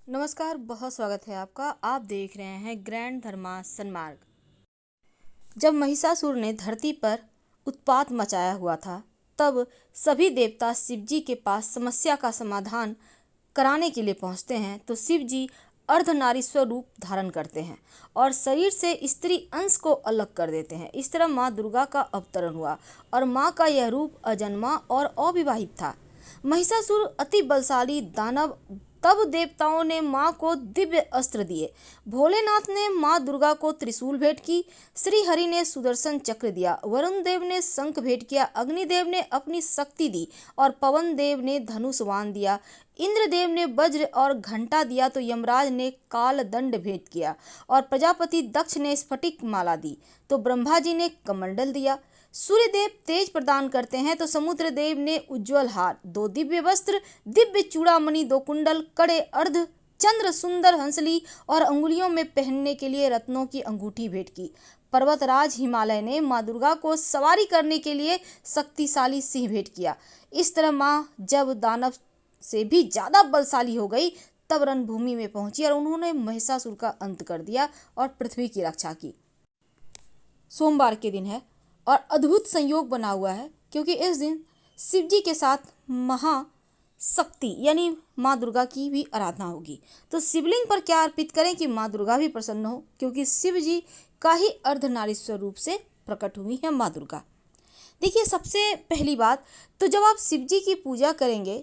नमस्कार, बहुत स्वागत है आपका। आप देख रहे हैं ग्रैंड धर्मा सन्मार्ग। जब महिषासुर ने धरती पर उत्पात मचाया हुआ था, तब सभी देवता शिव जी के पास समस्या का समाधान कराने के लिए पहुंचते हैं। तो शिव जी अर्धनारीश्वर रूप धारण करते हैं और शरीर से स्त्री अंश को अलग कर देते हैं। इस तरह माँ दुर्गा का अवतरण हुआ और माँ का यह रूप अजन्मा और अविवाहित था। महिषासुर अति बलशाली दानव, तब देवताओं ने माँ को दिव्य अस्त्र दिए। भोलेनाथ ने माँ दुर्गा को त्रिशूल भेंट की, श्री हरि ने सुदर्शन चक्र दिया, वरुण देव ने शंख भेंट किया, अग्निदेव ने अपनी शक्ति दी और पवन देव ने धनुष बाण दिया, इंद्रदेव ने वज्र और घंटा दिया, तो यमराज ने काल दंड भेंट किया और प्रजापति दक्ष ने स्फटिक माला दी, तो ब्रह्मा जी ने कमंडल दिया। सूर्य देव तेज प्रदान करते हैं, तो समुद्र देव ने उज्जवल हार, दो दिव्य वस्त्र, दिव्य चूड़ामणि, दो कुंडल, कड़े, अर्ध चंद्र, सुंदर हंसली और अंगुलियों में पहनने के लिए रत्नों की अंगूठी भेंट की। पर्वतराज हिमालय ने माँ दुर्गा को सवारी करने के लिए शक्तिशाली सिंह भेंट किया। इस तरह माँ जब दानव से भी ज्यादा बलशाली हो गई, तब रणभूमि में पहुंची और उन्होंने महिषासुर का अंत कर दिया और पृथ्वी की रक्षा की। सोमवार के दिन है और अद्भुत संयोग बना हुआ है, क्योंकि इस दिन शिव जी के साथ महाशक्ति यानी माँ दुर्गा की भी आराधना होगी। तो शिवलिंग पर क्या अर्पित करें कि माँ दुर्गा भी प्रसन्न हो, क्योंकि शिव जी का ही अर्धनारीश्वर रूप से प्रकट हुई है माँ दुर्गा। देखिए, सबसे पहली बात तो जब आप शिव जी की पूजा करेंगे,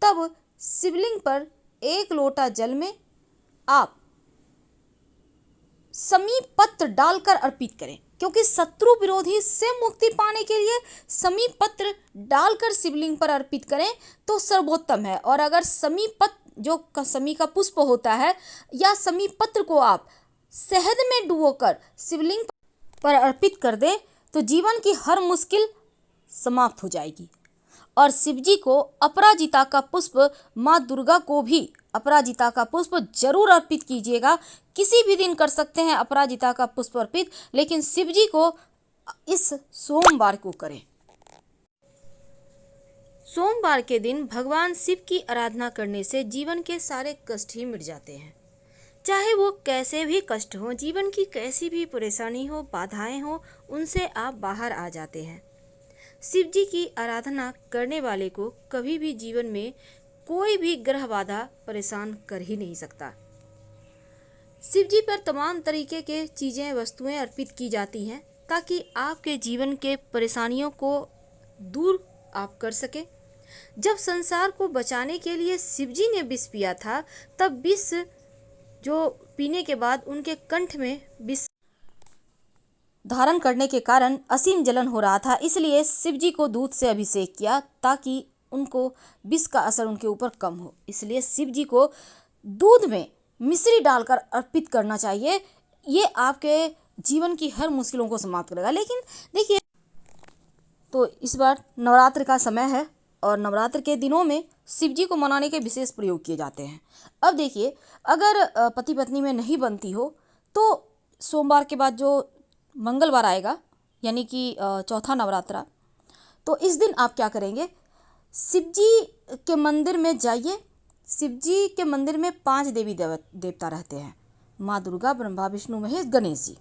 तब शिवलिंग पर एक लोटा जल में आप समीप पत्र डालकर अर्पित करें, क्योंकि शत्रु विरोधी से मुक्ति पाने के लिए समीप पत्र डालकर शिवलिंग पर अर्पित करें तो सर्वोत्तम है। और अगर समीप पत्र जो समी का पुष्प होता है या समीप पत्र को आप शहद में डुबोकर शिवलिंग पर अर्पित कर दें तो जीवन की हर मुश्किल समाप्त हो जाएगी। और शिवजी को अपराजिता का पुष्प, माँ दुर्गा को भी अपराजिता का पुष्प जरूर अर्पित कीजिएगा। किसी भी दिन कर सकते हैं अपराजिता का पुष्प अर्पित, लेकिन शिवजी को इस सोमवार को करें। सोमवार के दिन भगवान शिव की आराधना करने से जीवन के सारे कष्ट ही मिट जाते हैं। चाहे वो कैसे भी कष्ट हो, जीवन की कैसी भी परेशानी हो, बाधाएं हो, उनसे आप बाहर आ जाते हैं। शिव जी की आराधना करने वाले को कभी भी जीवन में कोई भी ग्रह बाधा परेशान कर ही नहीं सकता। शिव जी पर तमाम तरीके के चीजें, वस्तुएं अर्पित की जाती हैं ताकि आपके जीवन के परेशानियों को दूर आप कर सके। जब संसार को बचाने के लिए शिव जी ने विष पिया था, तब विष जो पीने के बाद उनके कंठ में विष धारण करने के कारण असीम जलन हो रहा था, इसलिए शिव जी को दूध से अभिषेक किया ताकि उनको विष का असर उनके ऊपर कम हो। इसलिए शिव जी को दूध में मिश्री डालकर अर्पित करना चाहिए। ये आपके जीवन की हर मुश्किलों को समाप्त करेगा। लेकिन देखिए, तो इस बार नवरात्र का समय है और नवरात्र के दिनों में शिव जी को मनाने के विशेष प्रयोग किए जाते हैं। अब देखिए, अगर पति पत्नी में नहीं बनती हो तो सोमवार के बाद जो मंगलवार आएगा, यानी कि चौथा नवरात्रा, तो इस दिन आप क्या करेंगे, शिव जी के मंदिर में जाइए। शिव जी के मंदिर में 5 देवी देवता रहते हैं, माँ दुर्गा, ब्रह्मा, विष्णु, महेश, गणेश जी।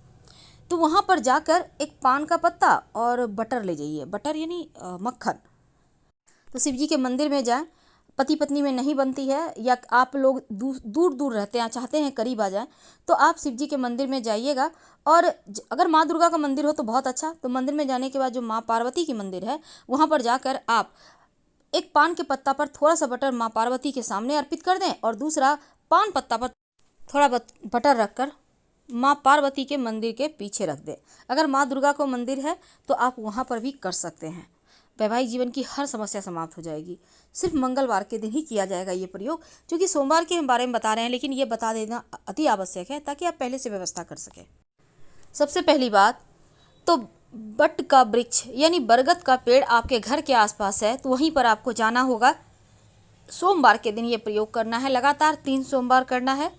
तो वहाँ पर जाकर एक पान का पत्ता और बटर ले जाइए, बटर यानी मक्खन। तो शिव जी के मंदिर में जाएं। पति पत्नी में नहीं बनती है या आप लोग दूर दूर रहते हैं, चाहते हैं करीब आ जाएं, तो आप शिव जी के मंदिर में जाइएगा। और अगर माँ दुर्गा का मंदिर हो तो बहुत अच्छा। तो मंदिर में जाने के बाद जो माँ पार्वती की मंदिर है, वहाँ पर जाकर आप एक पान के पत्ता पर थोड़ा सा बटर माँ पार्वती के सामने अर्पित कर दें और दूसरा पान पत्ता पर थोड़ा बटर रखकर माँ पार्वती के मंदिर के पीछे रख दें। अगर माँ दुर्गा को मंदिर है तो आप वहाँ पर भी कर सकते हैं। वैवाहिक जीवन की हर समस्या समाप्त हो जाएगी। सिर्फ मंगलवार के दिन ही किया जाएगा ये प्रयोग, क्योंकि सोमवार के हम बारे में बता रहे हैं, लेकिन ये बता देना अति आवश्यक है ताकि आप पहले से व्यवस्था कर सकें। सबसे पहली बात तो बट का वृक्ष यानी बरगद का पेड़ आपके घर के आसपास है तो वहीं पर आपको जाना होगा। सोमवार के दिन ये प्रयोग करना है, लगातार 3 सोमवार करना है।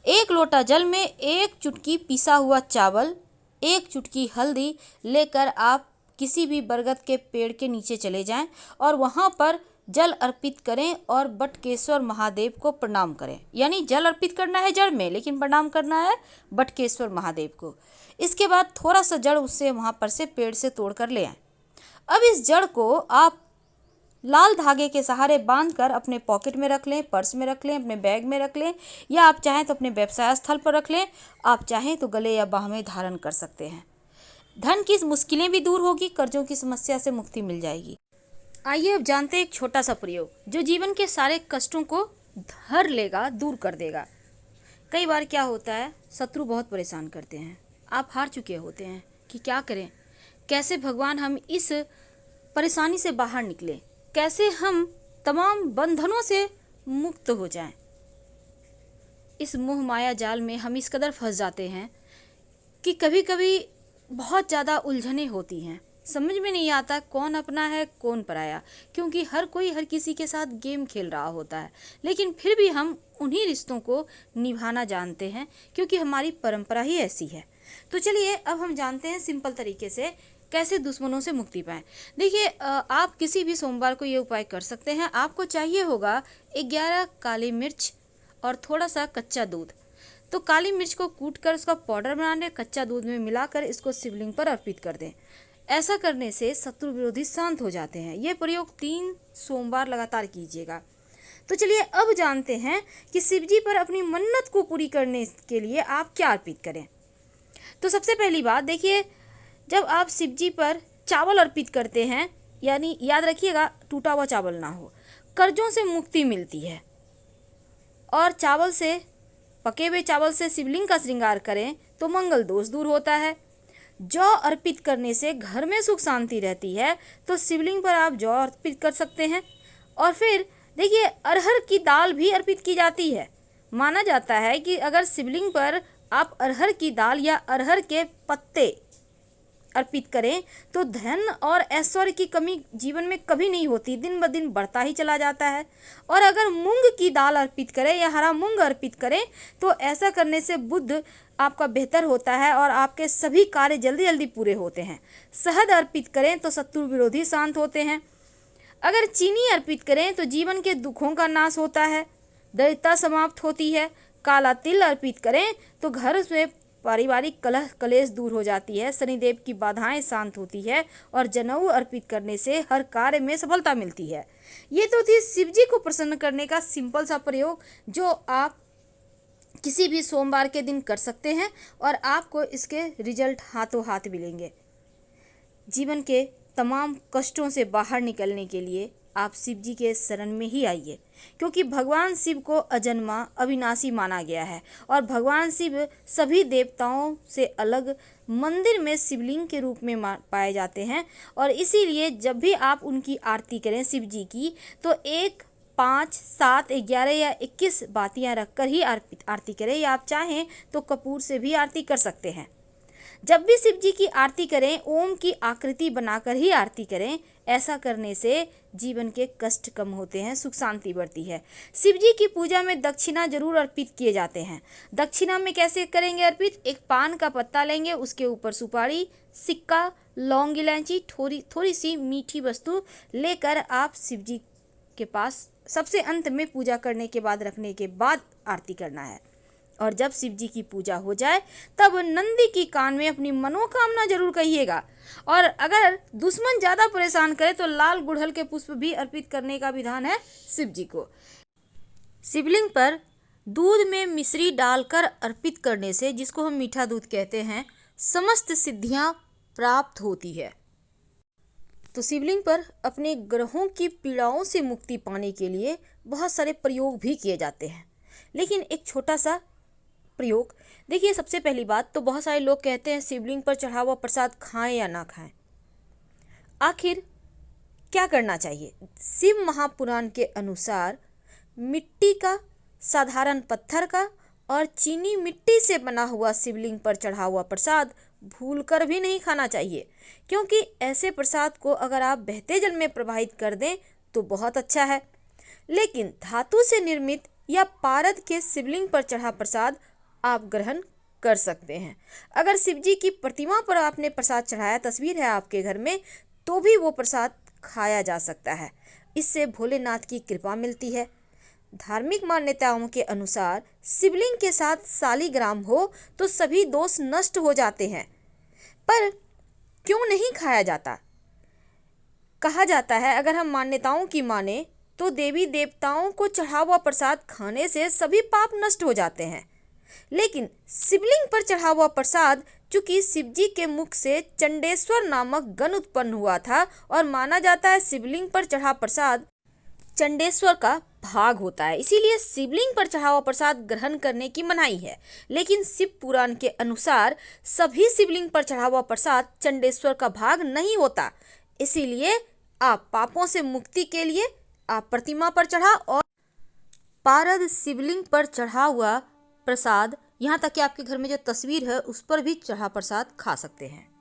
1 लोटा जल में 1 चुटकी पिसा हुआ चावल, 1 चुटकी हल्दी लेकर आप किसी भी बरगद के पेड़ के नीचे चले जाएं और वहाँ पर जल अर्पित करें और बटकेश्वर महादेव को प्रणाम करें। यानी जल अर्पित करना है जड़ में, लेकिन प्रणाम करना है बटकेश्वर महादेव को। इसके बाद थोड़ा सा जड़ उससे वहाँ पर से पेड़ से तोड़ कर ले आए। अब इस जड़ को आप लाल धागे के सहारे बांधकर अपने पॉकेट में रख लें, पर्स में रख लें, अपने बैग में रख लें, या आप चाहें तो अपने व्यवसाय स्थल पर रख लें। आप चाहें तो गले या बाह में धारण कर सकते हैं। धन की मुश्किलें भी दूर होगी, कर्जों की समस्या से मुक्ति मिल जाएगी। आइए अब जानते हैं एक छोटा सा प्रयोग जो जीवन के सारे कष्टों को धर लेगा, दूर कर देगा। कई बार क्या होता है, शत्रु बहुत परेशान करते हैं, आप हार चुके होते हैं कि क्या करें, कैसे भगवान हम इस परेशानी से बाहर निकले, कैसे हम तमाम बंधनों से मुक्त हो जाएं। इस मोह माया जाल में हम इस कदर फंस जाते हैं कि कभी कभी बहुत ज़्यादा उलझनें होती हैं, समझ में नहीं आता कौन अपना है कौन पराया, क्योंकि हर कोई हर किसी के साथ गेम खेल रहा होता है। लेकिन फिर भी हम उन्हीं रिश्तों को निभाना जानते हैं, क्योंकि हमारी परंपरा ही ऐसी है। तो चलिए अब हम जानते हैं सिंपल तरीके से कैसे दुश्मनों से मुक्ति पाएं। देखिए, आप किसी भी सोमवार को ये उपाय कर सकते हैं। आपको चाहिए होगा 11 काली मिर्च और थोड़ा सा कच्चा दूध। तो काली मिर्च को कूट कर उसका पाउडर बना लें, कच्चा दूध में मिलाकर इसको शिवलिंग पर अर्पित कर दें। ऐसा करने से शत्रु विरोधी शांत हो जाते हैं। ये प्रयोग 3 सोमवार लगातार कीजिएगा। तो चलिए अब जानते हैं कि शिव जी पर अपनी मन्नत को पूरी करने के लिए आप क्या अर्पित करें। तो सबसे पहली बात देखिए, जब आप शिव जी पर चावल अर्पित करते हैं, यानी याद रखिएगा टूटा हुआ चावल ना हो, कर्जों से मुक्ति मिलती है। और चावल से, पके हुए चावल से शिवलिंग का श्रृंगार करें तो मंगल दोष दूर होता है। जौ अर्पित करने से घर में सुख शांति रहती है, तो शिवलिंग पर आप जौ अर्पित कर सकते हैं। और फिर देखिए, अरहर की दाल भी अर्पित की जाती है। माना जाता है कि अगर शिवलिंग पर आप अरहर की दाल या अरहर के पत्ते अर्पित करें तो धन और ऐश्वर्य की कमी जीवन में कभी नहीं होती, दिन ब दिन बढ़ता ही चला जाता है। और अगर मूंग की दाल अर्पित करें या हरा मूंग अर्पित करें तो ऐसा करने से बुद्ध आपका बेहतर होता है और आपके सभी कार्य जल्दी जल्दी पूरे होते हैं। शहद अर्पित करें तो शत्रु विरोधी शांत होते हैं। अगर चीनी अर्पित करें तो जीवन के दुखों का नाश होता है, दरिद्रता समाप्त होती है। काला तिल अर्पित करें तो घर में पारिवारिक कलह कलेश दूर हो जाती है, शनिदेव की बाधाएं शांत होती है और जनेऊ अर्पित करने से हर कार्य में सफलता मिलती है। ये तो थी शिव जी को प्रसन्न करने का सिंपल सा प्रयोग जो आप किसी भी सोमवार के दिन कर सकते हैं और आपको इसके रिजल्ट हाथों हाथ मिलेंगे। जीवन के तमाम कष्टों से बाहर निकलने के लिए आप शिव जी के शरण में ही आइए, क्योंकि भगवान शिव को अजन्मा अविनाशी माना गया है और भगवान शिव सभी देवताओं से अलग मंदिर में शिवलिंग के रूप में पाए जाते हैं। और इसीलिए जब भी आप उनकी आरती करें शिव जी की, तो 1, 5, 7, 11 या 21 बातियां रखकर ही आरती करें, या आप चाहें तो कपूर से भी आरती कर सकते हैं। जब भी शिव जी की आरती करें ओम की आकृति बनाकर ही आरती करें। ऐसा करने से जीवन के कष्ट कम होते हैं, सुख शांति बढ़ती है। शिव जी की पूजा में दक्षिणा जरूर अर्पित किए जाते हैं। दक्षिणा में कैसे करेंगे अर्पित? एक पान का पत्ता लेंगे, उसके ऊपर सुपारी, सिक्का, लौंग, इलायची, थोड़ी सी मीठी वस्तु लेकर आप शिव जी के पास सबसे अंत में पूजा करने के बाद रखने के बाद आरती करना है। और जब शिव जी की पूजा हो जाए तब नंदी की कान में अपनी मनोकामना जरूर कहिएगा। और अगर दुश्मन ज़्यादा परेशान करे तो लाल गुड़हल के पुष्प भी अर्पित करने का विधान है शिव जी को। शिवलिंग पर दूध में मिश्री डालकर अर्पित करने से, जिसको हम मीठा दूध कहते हैं, समस्त सिद्धियां प्राप्त होती है। तो शिवलिंग पर अपने ग्रहों की पीड़ाओं से मुक्ति पाने के लिए बहुत सारे प्रयोग भी किए जाते हैं, लेकिन एक छोटा सा प्रयोग देखिए। सबसे पहली बात तो बहुत सारे लोग कहते हैं शिवलिंग पर चढ़ा हुआ प्रसाद खाएं या ना खाएं। आखिर क्या करना चाहिए? शिव महापुराण के अनुसार मिट्टी का, साधारण पत्थर का और चीनी मिट्टी से बना हुआ शिवलिंग पर चढ़ा हुआ प्रसाद भूलकर भी नहीं खाना चाहिए, क्योंकि ऐसे प्रसाद को अगर आप बहते जल में प्रवाहित कर दें तो बहुत अच्छा है। लेकिन धातु से निर्मित या पारद के शिवलिंग पर चढ़ा प्रसाद आप ग्रहण कर सकते हैं। अगर शिव जी की प्रतिमा पर आपने प्रसाद चढ़ाया, तस्वीर है आपके घर में, तो भी वो प्रसाद खाया जा सकता है। इससे भोलेनाथ की कृपा मिलती है। धार्मिक मान्यताओं के अनुसार शिवलिंग के साथ सालीग्राम हो तो सभी दोष नष्ट हो जाते हैं। पर क्यों नहीं खाया जाता? कहा जाता है अगर हम मान्यताओं की माने तो देवी देवताओं को चढ़ा हुआ प्रसाद खाने से सभी पाप नष्ट हो जाते हैं। लेकिन शिवलिंग पर चढ़ा हुआ प्रसाद, चूंकि शिवजी के मुख से चंडेश्वर नामक गण उत्पन्न हुआ था और माना जाता है शिवलिंग पर चढ़ा प्रसाद चंडेश्वर का भाग होता है, इसीलिए शिवलिंग पर चढ़ा हुआ प्रसाद ग्रहण करने की मनाही है। लेकिन शिव पुराण के अनुसार सभी शिवलिंग पर चढ़ा हुआ प्रसाद चंडेश्वर का भाग नहीं होता। इसीलिए आप पापों से मुक्ति के लिए आप प्रतिमा पर चढ़ा और पारद शिवलिंग पर चढ़ा हुआ प्रसाद, यहाँ तक कि आपके घर में जो तस्वीर है उस पर भी चढ़ा प्रसाद खा सकते हैं।